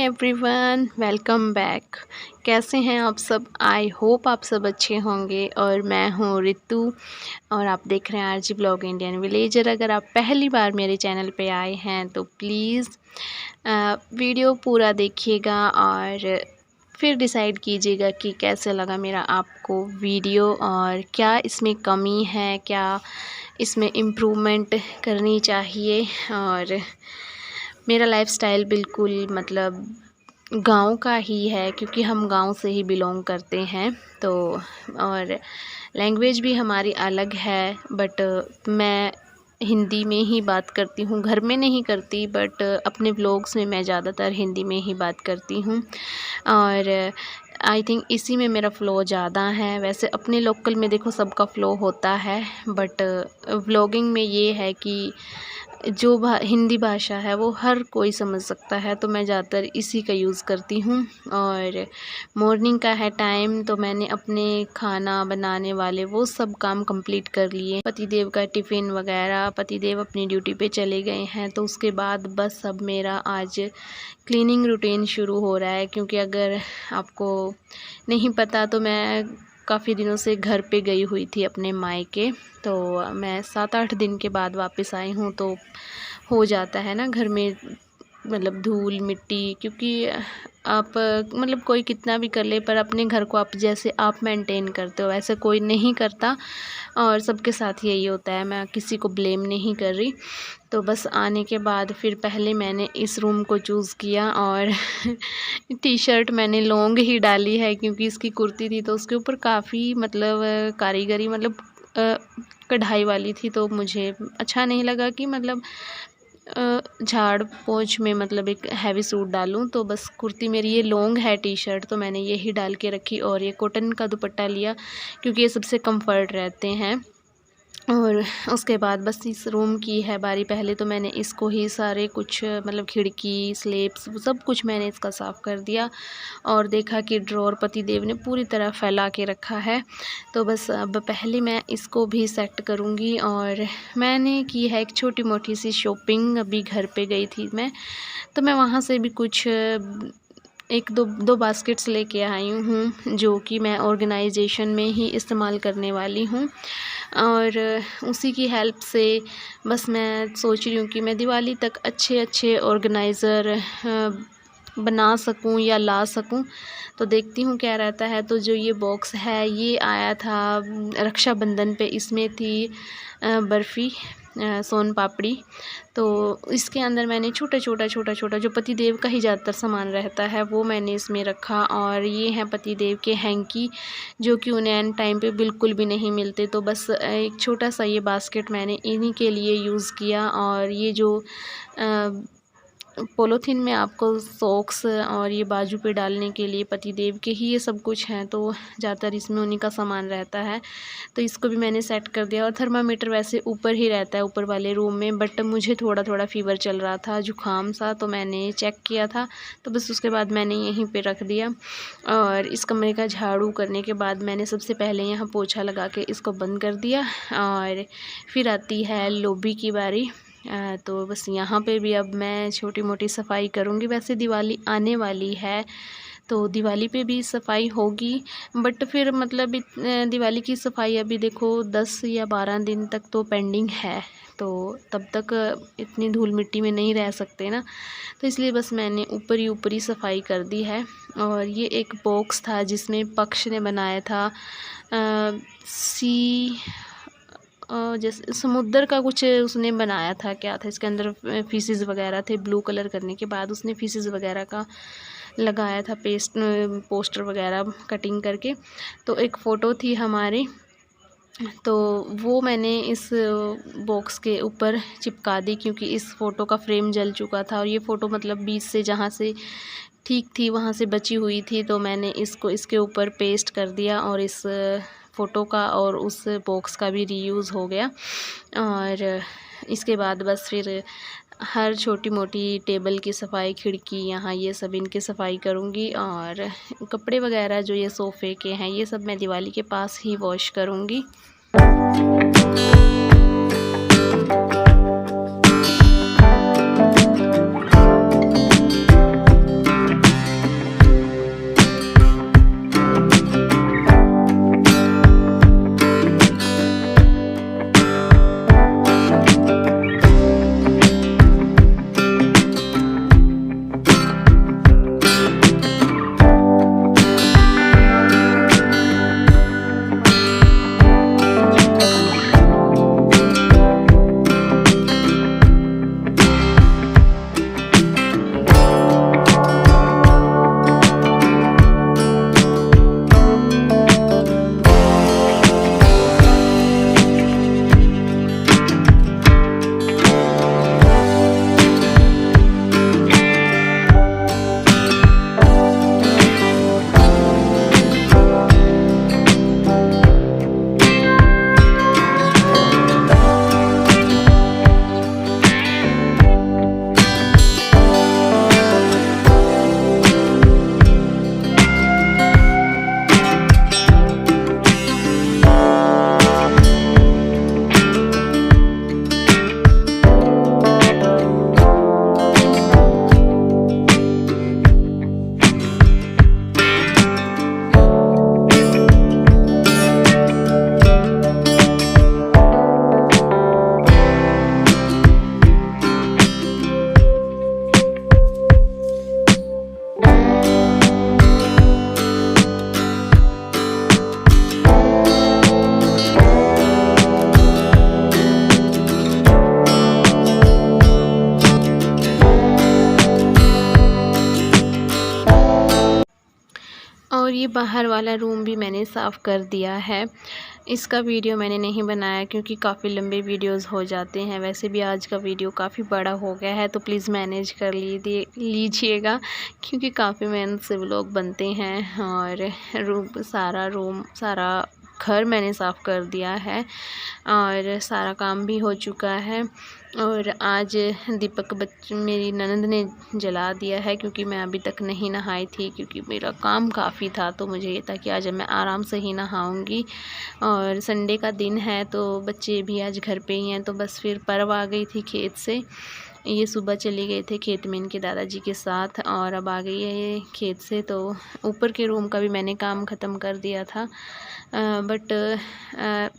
Everyone, welcome back. कैसे हैं आप सब? आई होप आप सब अच्छे होंगे। और मैं हूँ रितु और आप देख रहे हैं आरजी ब्लॉग इंडियन विलेजर। अगर आप पहली बार मेरे चैनल पे आए हैं तो प्लीज़ वीडियो पूरा देखिएगा और फिर डिसाइड कीजिएगा कि कैसे लगा मेरा आपको वीडियो और क्या इसमें कमी है, क्या इसमें इम्प्रूवमेंट करनी चाहिए। और मेरा लाइफस्टाइल बिल्कुल मतलब गांव का ही है, क्योंकि हम गांव से ही बिलोंग करते हैं। तो और लैंग्वेज भी हमारी अलग है, बट मैं हिंदी में ही बात करती हूँ। घर में नहीं करती, बट अपने व्लॉग्स में मैं ज़्यादातर हिंदी में ही बात करती हूँ। और आई थिंक इसी में मेरा फ़्लो ज़्यादा है। वैसे अपने लोकल में देखो सबका फ़्लो होता है, बट व्लॉगिंग में ये है कि जो हिंदी भाषा है वो हर कोई समझ सकता है, तो मैं ज़्यादातर इसी का यूज़ करती हूँ। और मॉर्निंग का है टाइम, तो मैंने अपने खाना बनाने वाले वो सब काम कंप्लीट कर लिए। पतिदेव का टिफ़िन वगैरह, पतिदेव अपनी ड्यूटी पे चले गए हैं, तो उसके बाद बस अब मेरा आज क्लीनिंग रूटीन शुरू हो रहा है। क्योंकि अगर आपको नहीं पता तो मैं काफ़ी दिनों से घर पे गई हुई थी अपने मायके, तो मैं 7-8 दिन के बाद वापस आई हूँ। तो हो जाता है ना घर में मतलब धूल मिट्टी, क्योंकि आप मतलब कोई कितना भी कर ले, पर अपने घर को आप जैसे आप मेंटेन करते हो वैसे कोई नहीं करता, और सबके साथ यही होता है। मैं किसी को ब्लेम नहीं कर रही। तो बस आने के बाद फिर पहले मैंने इस रूम को चूज़ किया और टी शर्ट मैंने लॉन्ग ही डाली है, क्योंकि इसकी कुर्ती थी तो उसके ऊपर काफ़ी मतलब कारीगरी मतलब कढ़ाई वाली थी, तो मुझे अच्छा नहीं लगा कि मतलब झाड़ पोंछ में मतलब एक हैवी सूट डालूं। तो बस कुर्ती मेरी ये लॉन्ग है टी शर्ट, तो मैंने यही डाल के रखी और ये कॉटन का दुपट्टा लिया, क्योंकि ये सबसे कंफर्ट रहते हैं। और उसके बाद बस इस रूम की है बारी। पहले तो मैंने इसको ही सारे कुछ मतलब खिड़की स्लेब्स सब कुछ मैंने इसका साफ़ कर दिया, और देखा कि ड्रॉर पतिदेव ने पूरी तरह फैला के रखा है। तो बस अब पहले मैं इसको भी सेट करूँगी। और मैंने की है एक छोटी मोटी सी शॉपिंग। अभी घर पे गई थी मैं, तो मैं वहाँ से भी कुछ एक दो बास्केट्स लेके आई हूँ, जो कि मैं ऑर्गेनाइजेशन में ही इस्तेमाल करने वाली हूँ। और उसी की हेल्प से बस मैं सोच रही हूँ कि मैं दिवाली तक अच्छे अच्छे ऑर्गेनाइज़र बना सकूँ या ला सकूँ। तो देखती हूँ क्या रहता है। तो जो ये बॉक्स है ये आया था रक्षाबंधन पे। इसमें थी बर्फ़ी सोन पापड़ी। तो इसके अंदर मैंने छोटा छोटा जो पतिदेव का ही ज़्यादातर सामान रहता है वो मैंने इसमें रखा। और ये हैं पतिदेव के हैंकी, जो कि उन्हें एन टाइम पे बिल्कुल भी नहीं मिलते। तो बस एक छोटा सा ये बास्केट मैंने इन्हीं के लिए यूज़ किया। और ये जो पॉलीथीन में आपको सॉक्स और ये बाजू पे डालने के लिए पतिदेव के ही ये सब कुछ हैं, तो ज़्यादातर इसमें उन्हीं का सामान रहता है। तो इसको भी मैंने सेट कर दिया। और थर्मामीटर वैसे ऊपर ही रहता है ऊपर वाले रूम में, बट मुझे थोड़ा फीवर चल रहा था, जुकाम सा, तो मैंने चेक किया था। तो बस उसके बाद मैंने यहीं पर रख दिया। और इस कमरे का झाड़ू करने के बाद मैंने सबसे पहले यहाँ पोछा लगा के इसको बंद कर दिया। और फिर आती है लॉबी की बारी। तो बस यहाँ पे भी अब मैं छोटी मोटी सफाई करूँगी। वैसे दिवाली आने वाली है, तो दिवाली पे भी सफाई होगी, बट फिर मतलब दिवाली की सफाई अभी देखो 10 या 12 दिन तक तो पेंडिंग है, तो तब तक इतनी धूल मिट्टी में नहीं रह सकते ना। तो इसलिए बस मैंने ऊपरी सफाई कर दी है। और ये एक बॉक्स था जिसमें पक्ष ने बनाया था जैसे समुद्र का कुछ उसने बनाया था। क्या था इसके अंदर? फिशेस वगैरह थे। ब्लू कलर करने के बाद उसने फिशेस वगैरह का लगाया था पोस्टर वगैरह कटिंग करके। तो एक फ़ोटो थी हमारी, तो वो मैंने इस बॉक्स के ऊपर चिपका दी, क्योंकि इस फ़ोटो का फ्रेम जल चुका था। और ये फ़ोटो मतलब बीच से जहाँ से ठीक थी वहाँ से बची हुई थी, तो मैंने इसको इसके ऊपर पेस्ट कर दिया। और इस फ़ोटो का और उस बॉक्स का भी रीयूज़ हो गया। और इसके बाद बस फिर हर छोटी मोटी टेबल की सफाई, खिड़की यहाँ ये सब इनकी सफाई करूँगी। और कपड़े वगैरह जो ये सोफ़े के हैं ये सब मैं दिवाली के पास ही वॉश करूँगी। ये बाहर वाला रूम भी मैंने साफ़ कर दिया है। इसका वीडियो मैंने नहीं बनाया क्योंकि काफ़ी लंबे वीडियोस हो जाते हैं। वैसे भी आज का वीडियो काफ़ी बड़ा हो गया है, तो प्लीज़ मैनेज कर लीजिएगा क्योंकि काफ़ी मेहनत से व्लॉग बनते हैं। और रूम सारा घर मैंने साफ़ कर दिया है और सारा काम भी हो चुका है। और आज दीपक मेरी ननंद ने जला दिया है क्योंकि मैं अभी तक नहीं नहाई थी, क्योंकि मेरा काम काफ़ी था, तो मुझे ये था कि आज मैं आराम से ही नहाऊंगी। और संडे का दिन है तो बच्चे भी आज घर पे ही हैं, तो बस फिर परव आ गई थी खेत से। ये सुबह चले गए थे खेत में इनके दादाजी के साथ और अब आ गई है ये खेत से। तो ऊपर के रूम का भी मैंने काम ख़त्म कर दिया था, बट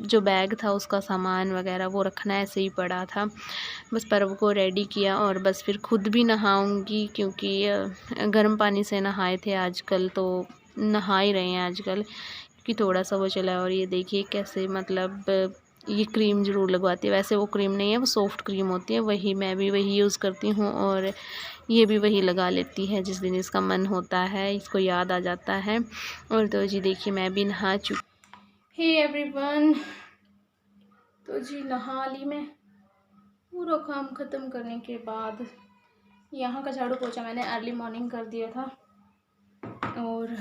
जो बैग था उसका सामान वगैरह वो रखना ऐसे ही पड़ा था। बस पर्व को रेडी किया और बस फिर खुद भी नहाऊंगी क्योंकि गर्म पानी से नहाए थे आजकल, तो नहा ही रहे हैं आजकल क्योंकि थोड़ा सा वो चला है। और ये देखिए कैसे मतलब ये क्रीम ज़रूर लगवाती है, वैसे वो क्रीम नहीं है, वो सॉफ्ट क्रीम होती है, वही मैं भी वही यूज़ करती हूँ और ये भी वही लगा लेती है जिस दिन इसका मन होता है, इसको याद आ जाता है। और तो जी देखिए मैं भी नहा चुकी। हे एवरीवन, तो जी नहा ली मैं। पूरा काम ख़त्म करने के बाद यहाँ का झाड़ू पोछा मैंने अर्ली मॉर्निंग कर दिया था। और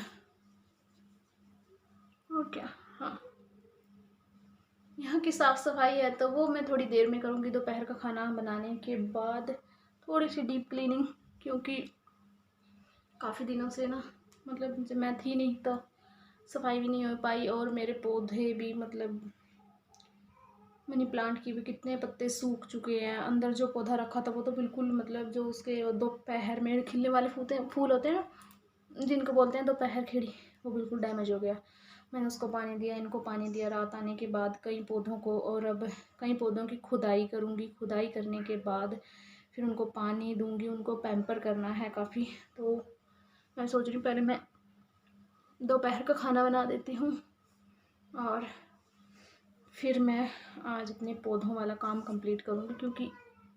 क्या, हाँ, यहाँ की साफ़ सफाई है तो वो मैं थोड़ी देर में करूँगी, दोपहर का खाना बनाने के बाद थोड़ी सी डीप क्लीनिंग, क्योंकि काफ़ी दिनों से ना मतलब जब मैं थी नहीं तो सफाई भी नहीं हो पाई। और मेरे पौधे भी मतलब मनी प्लांट की भी कितने पत्ते सूख चुके हैं। अंदर जो पौधा रखा था वो तो बिल्कुल मतलब जो उसके दोपहर में खिलने वाले फूल होते हैं ना, जिनको बोलते हैं दोपहर खिड़ी, वो बिल्कुल डैमेज हो गया। मैंने उसको पानी दिया, इनको पानी दिया रात आने के बाद कई पौधों को, और अब कई पौधों की खुदाई करूँगी। खुदाई करने के बाद फिर उनको पानी दूँगी, उनको पैम्पर करना है काफ़ी। तो मैं सोच रही हूँ पहले मैं दोपहर का खाना बना देती हूँ और फिर मैं आज अपने पौधों वाला काम कंप्लीट करूँगी, क्योंकि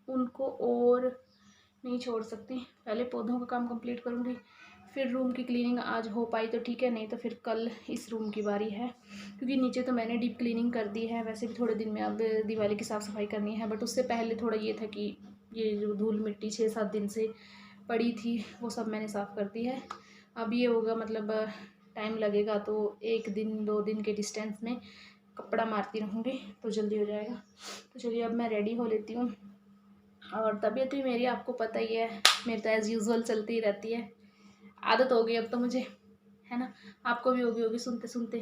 उनको और नहीं छोड़ सकती। पहले पौधों का काम कंप्लीट करूँगी, फिर रूम की क्लीनिंग आज हो पाई तो ठीक है, नहीं तो फिर कल इस रूम की बारी है। क्योंकि नीचे तो मैंने डीप क्लीनिंग कर दी है, वैसे भी थोड़े दिन में अब दिवाली की साफ़ सफाई करनी है, बट उससे पहले थोड़ा ये था कि ये जो धूल मिट्टी 6-7 दिन से पड़ी थी वो सब मैंने साफ़ कर दी है। अब ये होगा मतलब टाइम लगेगा, तो 1 दिन 2 दिन के डिस्टेंस में कपड़ा मारती रहूँगी तो जल्दी हो जाएगा। तो चलिए अब मैं रेडी हो लेती हूँ। और तबीयत भी मेरी आपको पता ही है, मेरी तो एज़ यूजुअल चलती ही रहती है, आदत हो गई अब तो मुझे, है ना। आपको भी होगी सुनते सुनते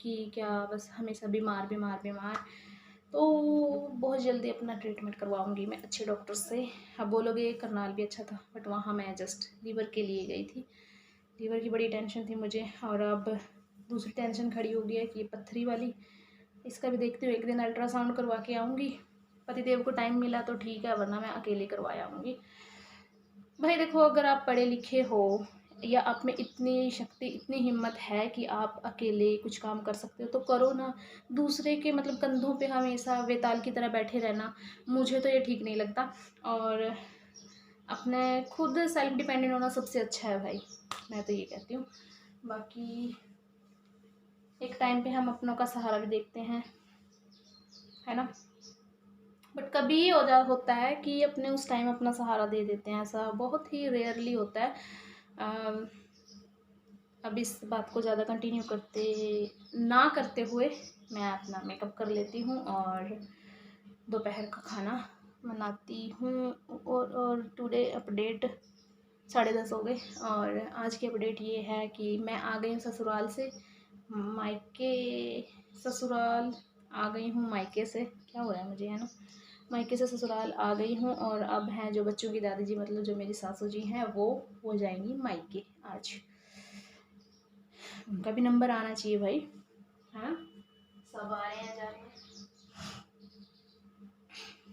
कि क्या बस हमेशा बीमार बीमार बीमार। तो बहुत जल्दी अपना ट्रीटमेंट करवाऊँगी मैं अच्छे डॉक्टर से। अब बोलोगे करनाल भी अच्छा था, बट वहाँ मैं जस्ट लीवर के लिए गई थी। लीवर की बड़ी टेंशन थी मुझे, और अब दूसरी टेंशन खड़ी हो गई है कि ये पत्थरी वाली, इसका भी देखती हूँ। एक दिन अल्ट्रासाउंड करवा के आऊँगी, पतिदेव को टाइम मिला तो ठीक है, वरना मैं अकेले करवाया आऊँगी। भाई देखो, अगर आप पढ़े लिखे हो या आप में इतनी शक्ति इतनी हिम्मत है कि आप अकेले कुछ काम कर सकते हो तो करो ना। दूसरे के मतलब कंधों पे हमेशा वेताल की तरह बैठे रहना, मुझे तो ये ठीक नहीं लगता। और अपने खुद सेल्फ डिपेंडेंट होना सबसे अच्छा है भाई, मैं तो ये कहती हूँ। बाकी एक टाइम पे हम अपनों का सहारा भी देखते हैं, है ना, बट कभी होता है कि अपने उस टाइम अपना सहारा दे देते हैं, ऐसा बहुत ही रेयरली होता है। अब इस बात को ज़्यादा कंटिन्यू करते हुए मैं अपना मेकअप कर लेती हूँ और दोपहर का खाना बनाती हूँ। और टुडे अपडेट 10:30 हो गए, और आज की अपडेट ये है कि मैं आ गई हूँ ससुराल से मायके। ससुराल आ गई हूँ मायके से, क्या हो रहा है मुझे, है ना। मायके से ससुराल आ गई हूँ, और अब हैं जो बच्चों की दादी जी, मतलब जो मेरी सासू जी हैं, वो जाएंगी मायके आज। उनका भी नंबर आना चाहिए भाई, है ना, सब आ रहे हैं जा रहे हैं।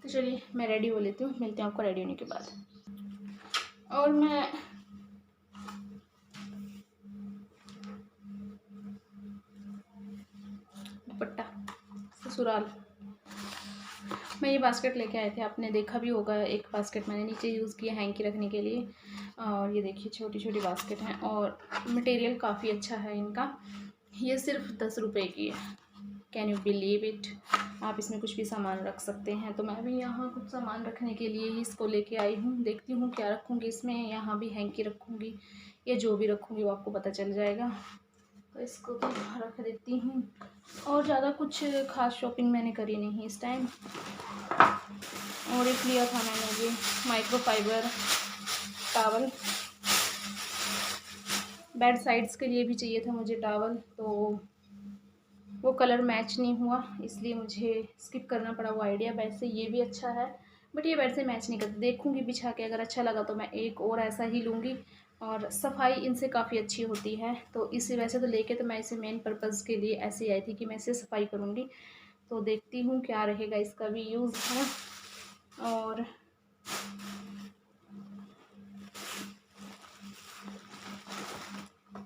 तो चलिए मैं रेडी हो लेती हूँ, मिलते हैं आपको रेडी होने के बाद। और मैं दुपट्टा ससुराल, मैं ये बास्केट लेके आए थे, आपने देखा भी होगा। एक बास्केट मैंने नीचे यूज़ किया हैंकी रखने के लिए, और ये देखिए छोटी छोटी बास्केट हैं और मटेरियल काफ़ी अच्छा है इनका। ये सिर्फ 10 रुपये की है। Can you believe it. आप इसमें कुछ भी सामान रख सकते हैं। तो मैं भी यहाँ कुछ सामान रखने के लिए ही इसको लेके आई हूँ। देखती हूँ क्या रखूँगी इसमें। यहाँ भी हैंकी रखूँगी या जो भी रखूँगी वो आपको पता चल जाएगा। तो इसको तो रख देती हूँ। और ज़्यादा कुछ ख़ास शॉपिंग मैंने करी नहीं इस टाइम। और एक लिया था मैंने ये माइक्रोफाइबर टॉवल। बेड साइड्स के लिए भी चाहिए था मुझे टॉवल, तो वो कलर मैच नहीं हुआ इसलिए मुझे स्किप करना पड़ा वो आइडिया। वैसे ये भी अच्छा है बट ये बेड से मैच नहीं करता। देखूँगी बिछा के, अगर अच्छा लगा तो मैं एक और ऐसा ही लूँगी। और सफाई इनसे काफ़ी अच्छी होती है। तो इसी वजह से तो लेके तो मैं इसे मेन पर्पज़ के लिए ऐसे आई थी कि मैं इसे सफाई करूँगी। तो देखती हूँ क्या रहेगा इसका भी यूज़ है।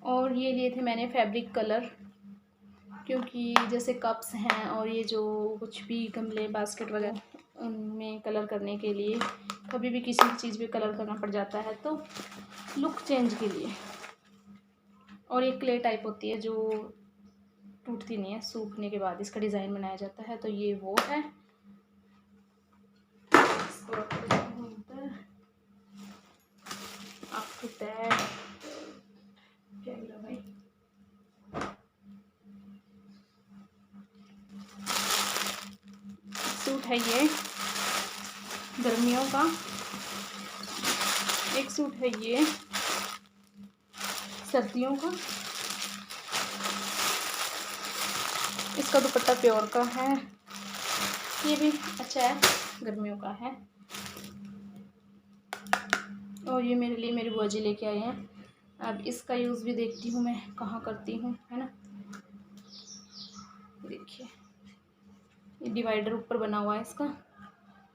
और ये लिए थे मैंने फैब्रिक कलर, क्योंकि जैसे कप्स हैं और ये जो कुछ भी गमले बास्केट वगैरह उनमें कलर करने के लिए कभी भी किसी भी चीज़ पे कलर करना पड़ जाता है, तो लुक चेंज के लिए। और ये क्ले टाइप होती है जो टूटती नहीं है, सूखने के बाद इसका डिज़ाइन बनाया जाता है। तो ये वो है। इसको रख देती हूँ इधर। आफ्टर दैट क्या गिरा भाई, सूट है ये गर्मियों का, एक सूट है ये सर्दियों का। इसका दुपट्टा प्योर का है, ये भी अच्छा है, गर्मियों का है। और ये मेरे लिए मेरी बुआ जी लेके आए हैं। अब इसका यूज़ भी देखती हूँ मैं कहाँ करती हूँ, है ना। देखिए ये डिवाइडर ऊपर बना हुआ है इसका,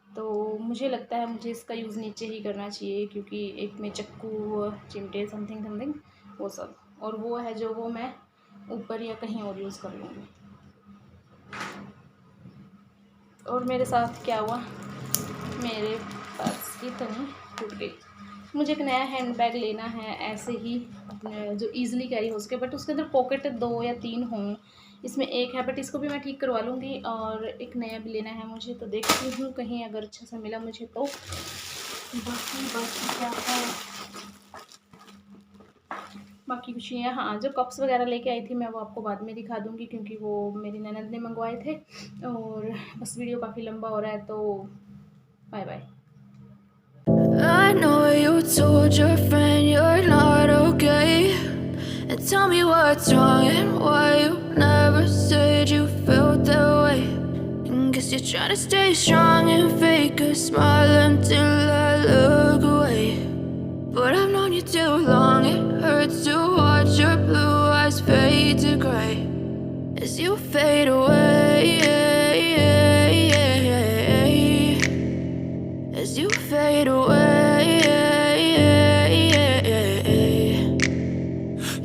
तो मुझे लगता है मुझे इसका यूज़ नीचे ही करना चाहिए, क्योंकि एक में चक्कू चिमटे समथिंग वो सब, और वो है जो वो मैं ऊपर या कहीं और यूज़ कर लूँगी। और मेरे साथ क्या हुआ, मेरे पर्स की तनी टूट गई। मुझे एक नया हैंड बैग लेना है ऐसे ही जो ईज़िली कैरी हो सके, बट उसके अंदर पॉकेट 2 या 3 हों। इसमें एक है बट इसको भी मैं ठीक करवा लूँगी। और एक नया भी लेना है मुझे, तो देखती हूँ कहीं अगर अच्छा सा मिला मुझे तो। बाकी क्या है, बाकी कुछ नहीं है। हाँ, जो कप्स वगैरह लेके आई थी मैं वो आपको बाद में दिखा दूँगी, क्योंकि वो मेरी ननद ने मंगवाए थे। और बस वीडियो काफ़ी लंबा हो रहा है, तो bye bye. I know you told your friend you're not okay, and tell me what's wrong and why you never said you felt that way. And guess you're trying to stay strong and fake a smile until I look away. But I've known you too long, it hurts to watch your blue eyes fade to gray as you fade away, as you fade away.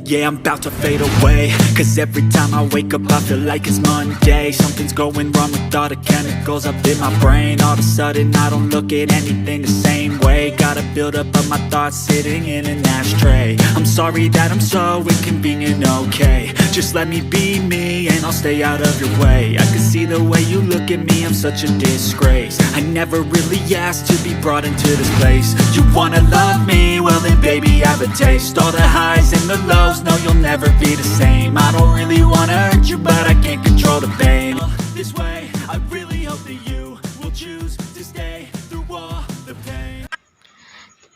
Yeah, I'm about to fade away, cause every time I wake up I feel like it's Monday. Something's going wrong with all the chemicals up in my brain. All of a sudden I don't look at anything the same way. Got a buildup of my thoughts sitting in an ashtray. I'm sorry that I'm so inconvenient, okay. Just let me be me and I'll stay out of your way. I can see the way you look at me, I'm such a disgrace. I never really asked to be brought into this place. You wanna love me? Well then baby I have a taste. All the highs and the lows, no you'll never be the same. I don't really wanna hurt you but I can't control the pain. This way, I really hope that you will choose to stay through all the pain.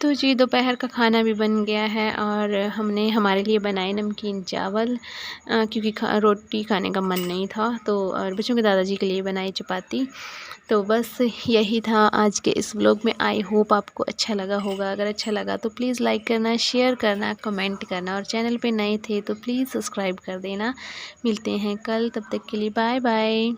तो जी दोपहर का खाना भी बन गया है और हमने हमारे लिए बनाए नमकीन चावल, क्योंकि रोटी खाने का मन नहीं था। तो और बच्चों के दादाजी के लिए बनाई चपाती। तो बस यही था आज के इस व्लॉग में। आई होप आपको अच्छा लगा होगा। अगर अच्छा लगा तो प्लीज़ लाइक करना, शेयर करना, कमेंट करना, और चैनल पे नए थे तो प्लीज़ सब्सक्राइब कर देना। मिलते हैं कल, तब तक के लिए बाय बाय।